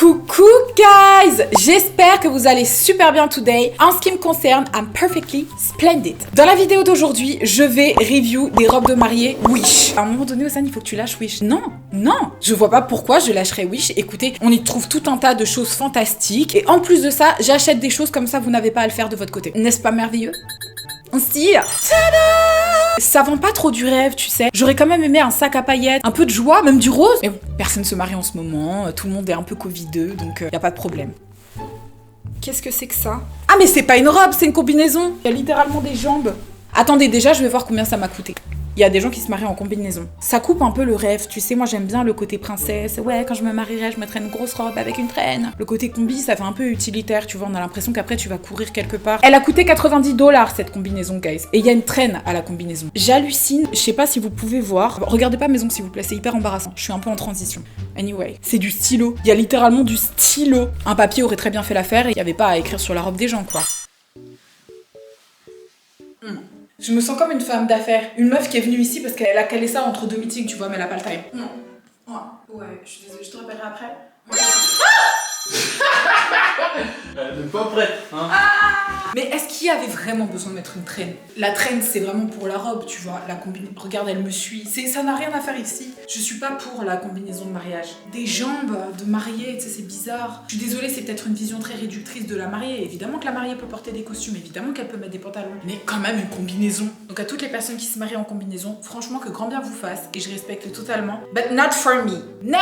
Coucou guys, j'espère que vous allez super bien today. En ce qui me concerne, I'm perfectly splendid. Dans la vidéo d'aujourd'hui, je vais review des robes de mariée Wish. À un moment donné, Ozan, il faut que tu lâches Wish. Non, je vois pas pourquoi je lâcherais Wish. Écoutez, on y trouve tout un tas de choses fantastiques. Et en plus de ça, j'achète des choses comme ça, vous n'avez pas à le faire de votre côté. N'est-ce pas merveilleux? Si. Ça vend pas trop du rêve, tu sais. J'aurais quand même aimé un sac à paillettes, un peu de joie, même du rose. Mais bon, personne se marie en ce moment, tout le monde est un peu covideux, donc y a pas de problème. Qu'est-ce que c'est que ça? Ah mais c'est pas une robe, c'est une combinaison. Il y a littéralement des jambes. Attendez, déjà je vais voir combien ça m'a coûté. Il y a des gens qui se marient en combinaison. Ça coupe un peu le rêve, tu sais, moi j'aime bien le côté princesse. Ouais, quand je me marierai, je mettrai une grosse robe avec une traîne. Le côté combi, ça fait un peu utilitaire, tu vois, on a l'impression qu'après tu vas courir quelque part. Elle a coûté 90$ cette combinaison, guys. Et il y a une traîne à la combinaison. J'hallucine, je sais pas si vous pouvez voir. Regardez pas mes ongles s'il vous plaît, c'est hyper embarrassant. Je suis un peu en transition. Anyway, c'est du stylo. Il y a littéralement du stylo. Un papier aurait très bien fait l'affaire et il y avait pas à écrire sur la robe des gens, quoi. Je me sens comme une femme d'affaires, une meuf qui est venue ici parce qu'elle a calé ça entre deux meetings, tu vois, mais elle a pas le time. Non. Ouais, je suis désolée, je te rappellerai après. Elle n'est pas prête, hein. Mais est-ce qu'il y avait vraiment besoin de mettre une traîne? La traîne, c'est vraiment pour la robe, tu vois. La combinaison. Regarde, elle me suit. Ça n'a rien à faire ici. Je suis pas pour la combinaison de mariage. Des jambes de mariée, tu sais, c'est bizarre. Je suis désolée, c'est peut-être une vision très réductrice de la mariée. Évidemment que la mariée peut porter des costumes, évidemment qu'elle peut mettre des pantalons. Mais quand même une combinaison. Donc à toutes les personnes qui se marient en combinaison, franchement, que grand bien vous fasse. Et je respecte totalement. But not for me. Next!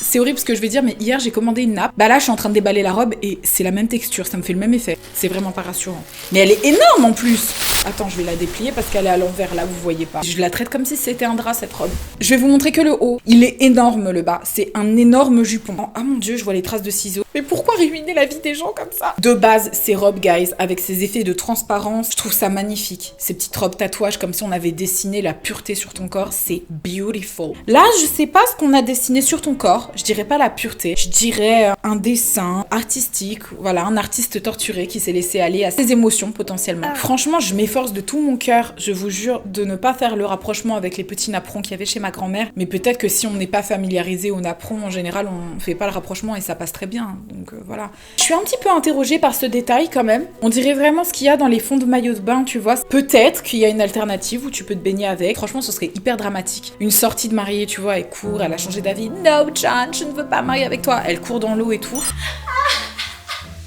C'est horrible ce que je vais dire, mais hier j'ai commandé une nappe. Bah là, je suis en train de déballer la robe et c'est la même texture, ça me fait le même effet. C'est vraiment pas rassurant. Mais elle est énorme en plus. Attends, je vais la déplier parce qu'elle est à l'envers là, vous voyez pas. Je la traite comme si c'était un drap cette robe. Je vais vous montrer que le haut. Il est énorme le bas. C'est un énorme jupon. Oh mon dieu, je vois les traces de ciseaux. Mais pourquoi ruiner la vie des gens comme ça? De base, ces robes, guys, avec ces effets de transparence, je trouve ça magnifique. Ces petites robes tatouages comme si on avait dessiné la pureté sur ton corps, c'est beautiful. Là, je sais pas ce qu'on a dessiné sur ton corps. Je dirais pas la pureté. Je dirais un dessin artistique. Voilà, un artiste torturé qui s'est laissé aller à ses émotions potentiellement. Franchement, je m'efforce de tout mon cœur, je vous jure, de ne pas faire le rapprochement avec les petits napperons qu'il y avait chez ma grand-mère. Mais peut-être que si on n'est pas familiarisé aux napperons, en général, on fait pas le rapprochement et ça passe très bien. Donc voilà. Je suis un petit peu interrogée par ce détail quand même. On dirait vraiment ce qu'il y a dans les fonds de maillot de bain, tu vois. Peut-être qu'il y a une alternative où tu peux te baigner avec. Franchement, ce serait hyper dramatique. Une sortie de mariée, tu vois, elle court, elle a changé d'avis. No, John, je ne veux pas marier avec toi. Elle court dans l'eau et tout.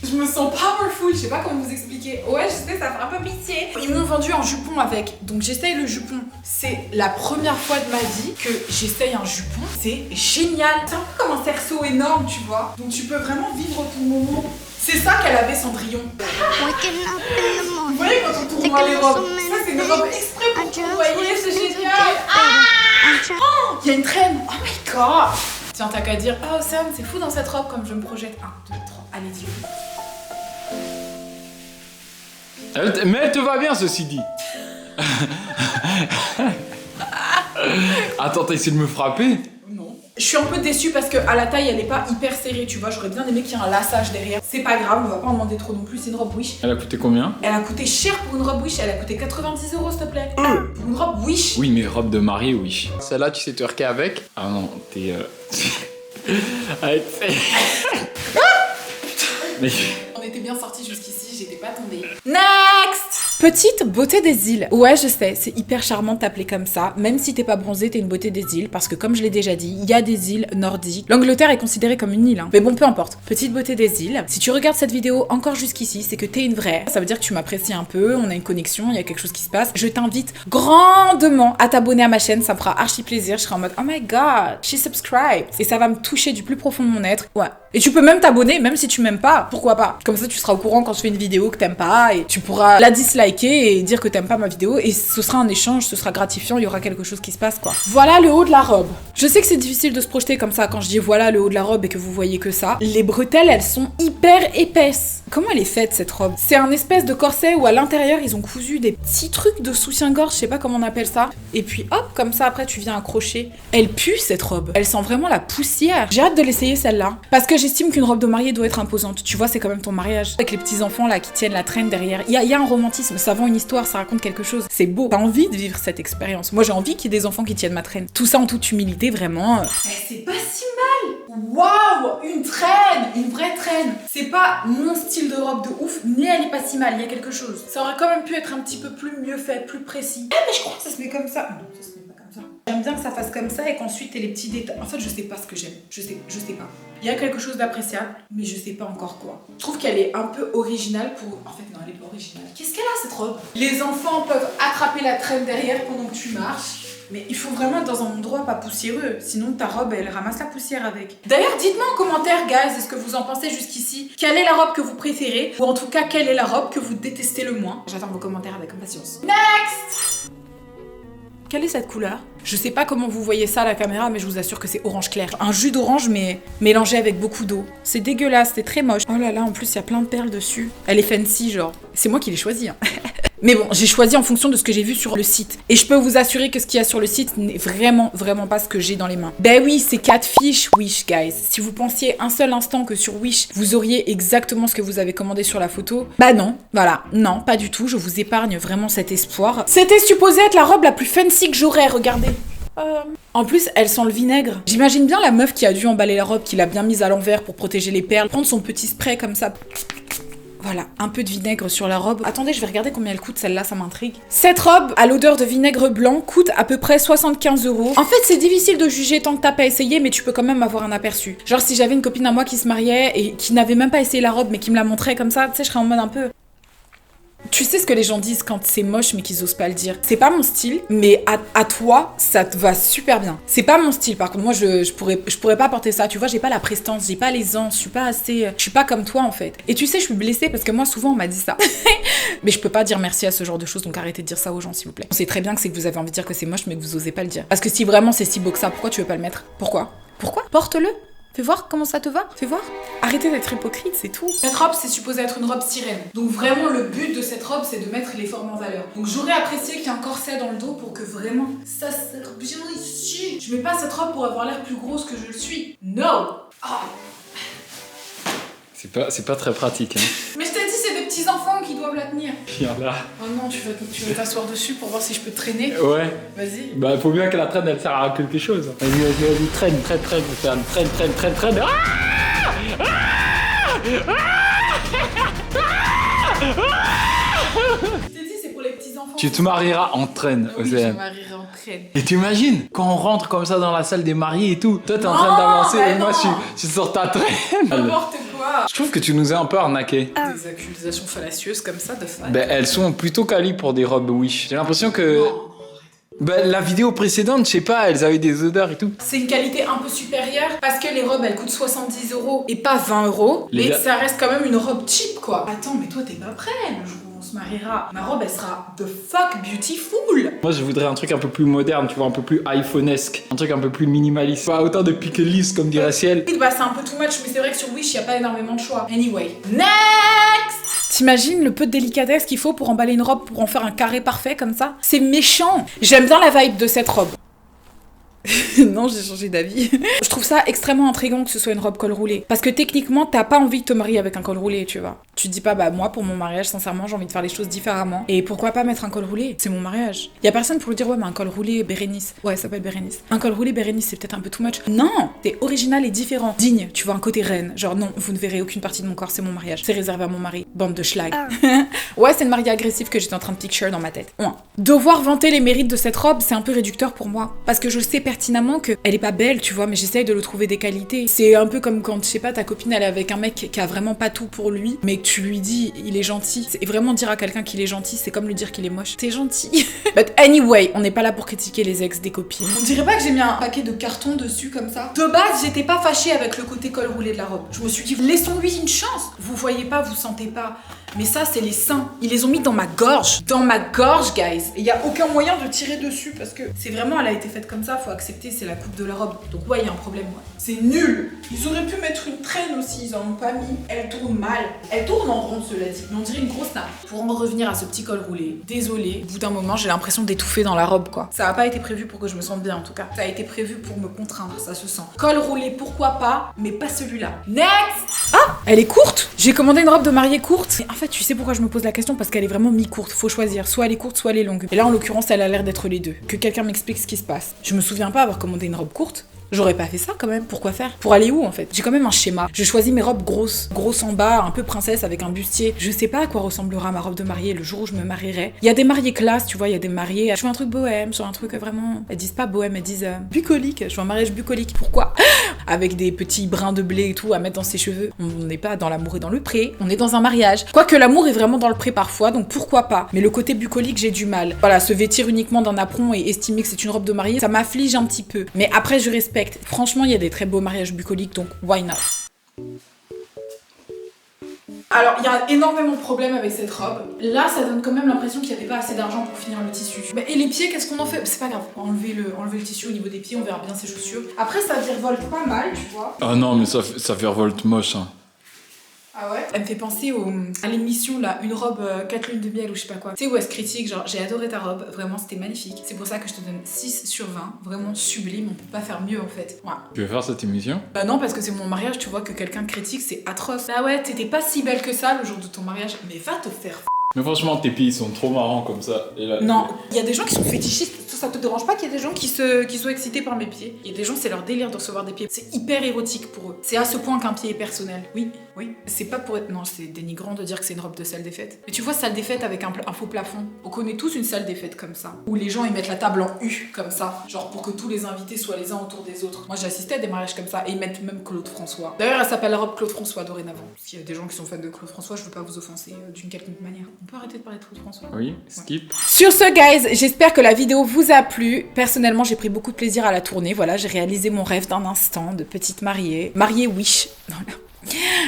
Je me sens powerful, je sais pas comment vous expliquer. Ouais, je sais, ça fait un peu pitié. Ils m'ont vendu un jupon avec, donc j'essaye le jupon. C'est la première fois de ma vie que j'essaye un jupon. C'est génial. C'est un peu comme un cerceau énorme, tu vois. Donc tu peux vraiment vivre ton moment. C'est ça qu'elle avait, Cendrillon. Vous voyez quand on tourne dans les robes? Ça, c'est une robe exprès pour vous, vous voyez, c'est génial. Oh, il y a une traîne. Oh my god. Tiens, t'as qu'à dire, oh Sam, c'est fou dans cette robe comme je me projette. 1, 2, 3, allez-y. Mais elle te va bien, ceci dit. Attends, t'as essayé de me frapper? Non. Je suis un peu déçue parce que à la taille, elle est pas hyper serrée, tu vois. J'aurais bien aimé qu'il y ait un lassage derrière. C'est pas grave, on va pas en demander trop non plus. C'est une robe Wish. Elle a coûté combien? Elle a coûté cher pour une robe Wish. Elle a coûté 90€, s'il te plaît. Pour une robe Wish. Oui, mais robe de mariée, oui. Celle-là, tu sais twerker avec? Ah non, t'es... Mais... On était bien sortis jusqu'ici, j'étais pas tombée. Next! Petite beauté des îles. Ouais, je sais, c'est hyper charmant de t'appeler comme ça. Même si t'es pas bronzée, t'es une beauté des îles. Parce que comme je l'ai déjà dit, il y a des îles nordiques. L'Angleterre est considérée comme une île, hein. Mais bon, peu importe. Petite beauté des îles. Si tu regardes cette vidéo encore jusqu'ici, c'est que t'es une vraie. Ça veut dire que tu m'apprécies un peu, on a une connexion, il y a quelque chose qui se passe. Je t'invite grandement à t'abonner à ma chaîne, ça me fera archi plaisir. Je serai en mode, oh my god, she subscribed. Et ça va me toucher du plus profond de mon être. Ouais. Et tu peux même t'abonner, même si tu m'aimes pas. Pourquoi pas? Comme ça, tu seras au courant quand je fais une vidéo que t'aimes pas et tu pourras la disliker et dire que t'aimes pas ma vidéo et ce sera un échange, ce sera gratifiant, il y aura quelque chose qui se passe quoi. Voilà le haut de la robe. Je sais que c'est difficile de se projeter comme ça quand je dis voilà le haut de la robe et que vous voyez que ça. Les bretelles, elles sont hyper épaisses. Comment elle est faite cette robe? C'est un espèce de corset où à l'intérieur ils ont cousu des petits trucs de soutien-gorge, je sais pas comment on appelle ça. Et puis hop, comme ça après tu viens accrocher. Elle pue cette robe. Elle sent vraiment la poussière. J'ai hâte de l'essayer celle-là. Parce que j'estime qu'une robe de mariée doit être imposante. Tu vois, c'est quand même ton mariage. Avec les petits enfants là qui tiennent la traîne derrière. Il y a un romantisme, ça vend une histoire, ça raconte quelque chose. C'est beau. T'as envie de vivre cette expérience. Moi j'ai envie qu'il y ait des enfants qui tiennent ma traîne. Tout ça en toute humilité, vraiment. Mais c'est pas si mal. Waouh, une traîne. traîne. C'est pas mon style de robe de ouf, mais elle est pas si mal, il y a quelque chose. Ça aurait quand même pu être un petit peu plus mieux fait, plus précis. Eh mais je crois que ça se met comme ça. Non, ça se met pas comme ça. J'aime bien que ça fasse comme ça et qu'ensuite t'aies les petits détails. En fait, je sais pas ce que j'aime. Je sais pas. Il y a quelque chose d'appréciable, mais je sais pas encore quoi. Je trouve qu'elle est un peu originale pour... En fait, non, elle est pas originale. Qu'est-ce qu'elle a, cette robe? Les enfants peuvent attraper la traîne derrière pendant que tu marches. Mais il faut vraiment être dans un endroit pas poussiéreux, sinon ta robe elle ramasse la poussière avec. D'ailleurs dites-moi en commentaire guys, est-ce que vous en pensez jusqu'ici? Quelle est la robe que vous préférez? Ou en tout cas quelle est la robe que vous détestez le moins? J'attends vos commentaires avec impatience. Next! Quelle est cette couleur? Je sais pas comment vous voyez ça à la caméra, mais je vous assure que c'est orange clair. Un jus d'orange, mais mélangé avec beaucoup d'eau. C'est dégueulasse, c'est très moche. Oh là là, en plus, il y a plein de perles dessus. Elle est fancy, genre. C'est moi qui l'ai choisie, hein. Mais bon, j'ai choisi en fonction de ce que j'ai vu sur le site. Et je peux vous assurer que ce qu'il y a sur le site n'est vraiment pas ce que j'ai dans les mains. Ben oui, c'est 4 fiches Wish, guys. Si vous pensiez un seul instant que sur Wish, vous auriez exactement ce que vous avez commandé sur la photo, bah non, voilà, non, pas du tout. Je vous épargne vraiment cet espoir. C'était supposé être la robe la plus fancy que j'aurais, regardez. En plus, elle sent le vinaigre. J'imagine bien la meuf qui a dû emballer la robe, qui l'a bien mise à l'envers pour protéger les perles, prendre son petit spray comme ça. Voilà, un peu de vinaigre sur la robe. Attendez, je vais regarder combien elle coûte, celle-là, ça m'intrigue. Cette robe, à l'odeur de vinaigre blanc, coûte à peu près 75 €. En fait, c'est difficile de juger tant que t'as pas essayé, mais tu peux quand même avoir un aperçu. Genre, si j'avais une copine à moi qui se mariait et qui n'avait même pas essayé la robe, mais qui me la montrait comme ça, tu sais, je serais en mode un peu... Tu sais ce que les gens disent quand c'est moche mais qu'ils osent pas le dire. C'est pas mon style, mais à toi, ça te va super bien. C'est pas mon style, par contre, moi je pourrais pas porter ça. Tu vois, j'ai pas la prestance, j'ai pas l'aisance, je suis pas comme toi en fait. Et tu sais, je suis blessée parce que moi souvent on m'a dit ça. Mais je peux pas dire merci à ce genre de choses, donc arrêtez de dire ça aux gens s'il vous plaît. On sait très bien que c'est que vous avez envie de dire que c'est moche mais que vous osez pas le dire. Parce que si vraiment c'est si beau que ça, pourquoi tu veux pas le mettre? Pourquoi? Porte-le. Fais voir comment ça te va, fais voir. Arrêtez d'être hypocrite, c'est tout. Cette robe, c'est supposé être une robe sirène. Donc vraiment, le but de cette robe, c'est de mettre les formes en valeur. Donc j'aurais apprécié qu'il y ait un corset dans le dos pour que vraiment, ça serre bien ici. Je mets pas cette robe pour avoir l'air plus grosse que je le suis. No! Oh. C'est pas très pratique, hein. Mais je t'ai dit, c'est des petits enfants qui doivent la tenir. Viens là. Oh non, tu veux t'asseoir dessus pour voir si je peux te traîner? Ouais. Vas-y. Bah, faut bien que la traîne, elle sert à quelque chose. Vas-y, traîne. Traîne. Je t'ai dit, c'est pour les petits enfants. Tu te marieras en traîne, Oui, je Océane. me marierai en traîne. Et t'imagines, quand on rentre comme ça dans la salle des mariés et tout, toi t'es en train d'avancer et moi je suis sur ta traîne. N'importe quoi. Je trouve que tu nous as un peu arnaqué. Des accusations fallacieuses comme ça de fans. Ben, elles sont plutôt qualies pour des robes Wish. J'ai l'impression que... Non. Ben, la vidéo précédente, je sais pas, elles avaient des odeurs et tout. C'est une qualité un peu supérieure parce que les robes elles coûtent 70 € et pas 20 €. Les Mais gars- ça reste quand même une robe cheap quoi. Attends, mais toi t'es pas prêt le jour où on se mariera. Ma robe elle sera the fuck beautiful. Moi je voudrais un truc un peu plus moderne, tu vois, un peu plus iPhone-esque. Un truc un peu plus minimaliste. Pas autant de pickles comme dirait Ciel. Oui, bah c'est un peu too much, mais c'est vrai que sur Wish y a pas énormément de choix. Anyway, next. T'imagines le peu de délicatesse qu'il faut pour emballer une robe pour en faire un carré parfait comme ça? C'est méchant. J'aime bien la vibe de cette robe. Non, j'ai changé d'avis. Je trouve ça extrêmement intriguant que ce soit une robe col roulé. Parce que techniquement, t'as pas envie de te marier avec un col roulé, tu vois. Tu te dis pas, bah moi, pour mon mariage, sincèrement, j'ai envie de faire les choses différemment. Et pourquoi pas mettre un col roulé? C'est mon mariage. Y a personne pour le dire, ouais, mais un col roulé Bérénice. Ouais, ça s'appelle Bérénice. Un col roulé Bérénice, c'est peut-être un peu too much. Non, t'es original et différent. Digne, tu vois, un côté reine. Genre, non, vous ne verrez aucune partie de mon corps, c'est mon mariage. C'est réservé à mon mari. Bande de schlag. Ouais, c'est le mariage agressif que j'étais en train de picture dans ma tête. Ouais. Devoir vanter les mérites de cette robe, c'est un peu réducteur pour moi. Parce que je sais pertinemment que elle est pas belle, tu vois, mais j'essaye de le trouver des qualités. C'est un peu comme quand, je sais pas, ta copine elle est avec un mec qui a vraiment pas tout pour lui, mais que tu lui dis il est gentil. Et vraiment dire à quelqu'un qu'il est gentil, c'est comme lui dire qu'il est moche. T'es gentil. But anyway, on n'est pas là pour critiquer les ex des copines. On dirait pas que j'ai mis un paquet de carton dessus comme ça. De base, j'étais pas fâchée avec le côté col roulé de la robe. Je me suis dit, laissons-lui une chance. Vous voyez pas, vous sentez pas. Mais ça, c'est les seins. Ils les ont mis dans ma gorge. Dans ma gorge, guys. Et y a aucun moyen de tirer dessus parce que c'est vraiment, elle a été faite comme ça. Faut accepter, c'est la coupe de la robe. Donc ouais, y a un problème, ouais. C'est nul. Ils auraient pu mettre une traîne aussi. Ils en ont pas mis. Elle tourne mal. Elle tourne en rond, cela dit. Mais on dirait une grosse nappe. Pour en revenir à ce petit col roulé. Désolée. Au bout d'un moment, j'ai l'impression d'étouffer dans la robe, quoi. Ça a pas été prévu pour que je me sente bien, en tout cas. Ça a été prévu pour me contraindre. Ça se sent. Col roulé, pourquoi pas, mais pas celui-là. Next. Ah, elle est courte. J'ai commandé une robe de mariée courte. Et en fait, tu sais pourquoi je me pose la question? Parce qu'elle est vraiment mi-courte. Faut choisir. Soit elle est courte, soit elle est longue. Et là, en l'occurrence, elle a l'air d'être les deux. Que quelqu'un m'explique ce qui se passe. Je me souviens pas avoir commandé une robe courte. J'aurais pas fait ça quand même. Pourquoi faire? Pour aller où en fait? J'ai quand même un schéma. Je choisis mes robes grosses en bas, un peu princesse avec un bustier. Je sais pas à quoi ressemblera ma robe de mariée le jour où je me marierai. Il y a des mariés classe, tu vois, il y a des mariés. Je veux un truc bohème, je veux un truc vraiment. Elles disent pas bohème, elles disent bucolique. Je veux un mariage bucolique. Pourquoi? Avec des petits brins de blé et tout à mettre dans ses cheveux. On n'est pas dans l'amour et dans le pré, on est dans un mariage. Quoique l'amour est vraiment dans le pré parfois, donc pourquoi pas. Mais le côté bucolique, j'ai du mal. Voilà, se vêtir uniquement d'un apron et estimer que c'est une robe de mariée, ça m'afflige un petit peu. Mais après, je respecte. Franchement, il y a des très beaux mariages bucoliques, donc why not? Alors, il y a énormément de problèmes avec cette robe. Là, ça donne quand même l'impression qu'il n'y avait pas assez d'argent pour finir le tissu. Et les pieds, qu'est-ce qu'on en fait? C'est pas grave, on va enlever le tissu au niveau des pieds, on verra bien ses chaussures. Après, ça virevolte pas mal, tu vois. Ah non, mais ça virevolte moche, hein. Ah ouais? Elle me fait penser à l'émission là, une robe 4 lunes de miel ou je sais pas quoi. Tu sais où elle se critique, genre j'ai adoré ta robe, vraiment c'était magnifique. C'est pour ça que je te donne 6 sur 20, vraiment sublime, on peut pas faire mieux en fait. Ouais. Tu veux faire cette émission? Bah non, parce que c'est mon mariage, tu vois que quelqu'un critique, c'est atroce. Bah ouais, t'étais pas si belle que ça le jour de ton mariage, mais va te faire Mais franchement, tes pieds ils sont trop marrants comme ça. Et là, non, il y a des gens qui sont fétichistes, ça te dérange pas qu'il y ait des gens qui soient excités par mes pieds? Il y a des gens, c'est leur délire de recevoir des pieds. C'est hyper érotique pour eux. C'est à ce point qu'un pied est personnel. Oui. C'est pas pour être... Non, c'est dénigrant de dire que c'est une robe de salle des fêtes. Mais tu vois, salle des fêtes avec un faux plafond. On connaît tous une salle des fêtes comme ça. Où les gens, ils mettent la table en U, comme ça. Genre pour que tous les invités soient les uns autour des autres. Moi, j'ai assisté à des mariages comme ça. Et ils mettent même Claude François. D'ailleurs, elle s'appelle la robe Claude François dorénavant. S'il y a des gens qui sont fans de Claude François, je veux pas vous offenser d'une quelconque manière. On peut arrêter de parler de Claude François? Oui, skip. Sur ce, guys, j'espère que la vidéo vous a plu. Personnellement, j'ai pris beaucoup de plaisir à la tourner. Voilà, j'ai réalisé mon rêve d'un instant de petite mariée. Mariée Wish. Voilà.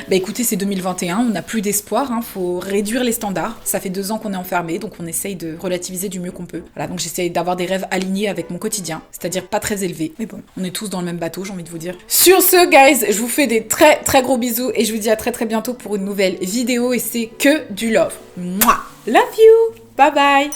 Bah écoutez, c'est 2021, on n'a plus d'espoir, hein, faut réduire les standards. Ça fait 2 ans qu'on est enfermés, donc on essaye de relativiser du mieux qu'on peut. Voilà, donc j'essaye d'avoir des rêves alignés avec mon quotidien, c'est-à-dire pas très élevés. Mais bon, on est tous dans le même bateau, j'ai envie de vous dire. Sur ce, guys, je vous fais des très très gros bisous et je vous dis à très très bientôt pour une nouvelle vidéo et c'est que du love. Mouah. Love you. Bye bye.